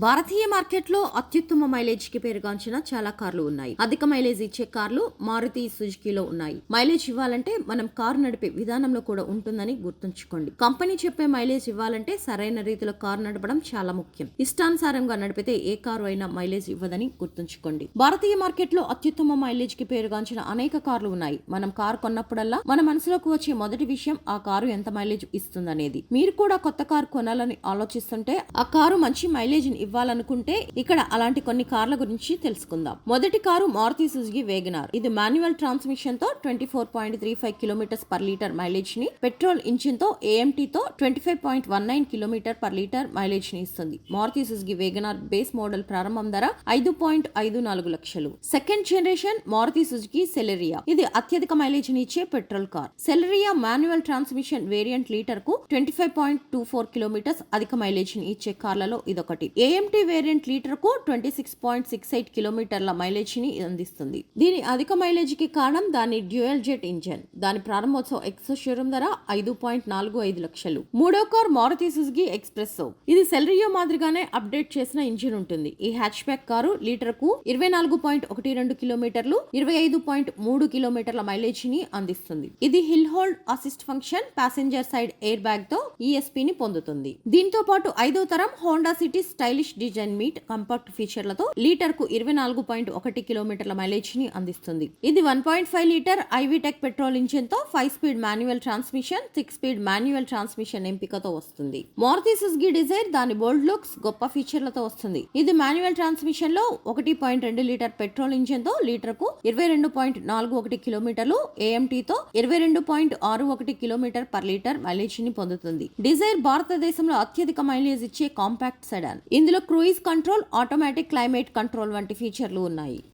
భారతీయ మార్కెట్లో అత్యుత్తమ మైలేజ్ కి పేరుగాంచిన చాలా కార్లు ఉన్నాయి. అధిక మైలేజ్ ఇచ్చే కార్లు మారుతి సుజుకీలో ఉన్నాయి. మైలేజ్ ఇవ్వాలంటే మనం కారు నడిపే విధానంలో కూడా ఉంటుందని గుర్తుంచుకోండి. కంపెనీ చెప్పే మైలేజ్ ఇవ్వాలంటే సరైన రీతిలో కారు నడపడం చాలా ముఖ్యం. ఇష్టానుసారంగా నడిపితే ఏ కారు అయినా మైలేజ్ ఇవ్వదని గుర్తుంచుకోండి. భారతీయ మార్కెట్లో అత్యుత్తమ మైలేజ్ కి పేరుగాంచిన అనేక కార్లు ఉన్నాయి. మనం కారు కొన్నప్పుడల్లా మన మనసులోకి వచ్చే మొదటి విషయం ఆ కారు ఎంత మైలేజ్ ఇస్తుందనేది. మీరు కూడా కొత్త కారు కొనాలని ఆలోచిస్తుంటే ఆ కారు మంచి మైలేజ్ ఇవ్వాలనుకుంటే ఇక్కడ అలాంటి కొన్ని కార్ల గురించి తెలుసుకుందాం. మొదటి కారు మారుతి సుజుకి వేగనార్. ఇది మాన్యువల్ ట్రాన్స్మిషన్ తో 24.35 కిలోమీటర్స్ పర్ లీటర్ మైలేజ్ ని, పెట్రోల్ ఇంజిన్ తో AMT తో 25.19 కిలోమీటర్ పర్ లీటర్ మైలేజ్ ని ఇస్తుంది. Maruti Suzuki WagonR base model ప్రారంభం ధర 5.54 లక్షలు. Second generation Maruti Suzuki Celerio. ఇది అత్యధిక మైలేజ్ ని ఇచ్చే petrol car. Celerio manual transmission variant litre కు 25.24 కిలోమీటర్స్ అధిక మైలేజ్ ని ఇచ్చే కార్లలో ఇదొకటి. AMT వేరియంట్ లీటర్ కు 26.68 కిలోమీటర్ల మైలేజ్ ని అందిస్తుంది. దీని అధిక మైలేజ్ కి కారణం దాని డ్యూయల్ జెట్ ఇంజన్. దాని ప్రారంభోత్సవ ఎక్స్ షోరూమ్ ధర 5.45 లక్షలు. మూడో కార్ మారుతి సుజుకి ఎక్స్ప్రెస్సో. ఇది సెలెరియో మాదిరిగానే అప్డేట్ చేసిన ఇంజిన్ ఉంటుంది. ఈ హ్యాచ్ బ్యాక్ కారు లీటర్ కు 24.12 కిలోమీటర్లు, 25.3 కిలోమీటర్ల మైలేజ్ ని అందిస్తుంది. ఇది hill hold assist function, passenger side air bag తో ESP ని పొందుతుంది. దీంతో పాటు 5వ తరం Honda city stylish design meet compact ఫీచర్లతో లీటర్ కు 24.1 కిలోమీటర్ల మైలేజ్ ని అందిస్తుంది. ఇది 1.5 లీటర్ ఐవిటెక్ పెట్రోల్ ఇంజిన్ తో 5 speed manual transmission, 6 speed manual transmission ఎంపికతో వస్తుంది. మారుతి సుజుకి డిజైర్ దాని బోల్డ్ లుక్స్, గొప్ప ఫీచర్లతో వస్తుంది. ఇది మాన్యువల్ ట్రాన్స్మిషన్ లో 1.2 లీటర్ పెట్రోల్ ఇంజిన్ తో లీటర్ కు 22.41 కిలోమీటర్లు, AMT తో 22.61 కిలోమీటర్ పర్ లీటర్ మైలేజ్ ని పొందుతుంది. డిజైర్ భారతదేశంలో అత్యధిక మైలేజ్ ఇచ్చే కాంపాక్ట్ సెడాన్. ఇందులో cruise control, automatic climate control వంటి ఫీచర్లు ఉన్నాయి.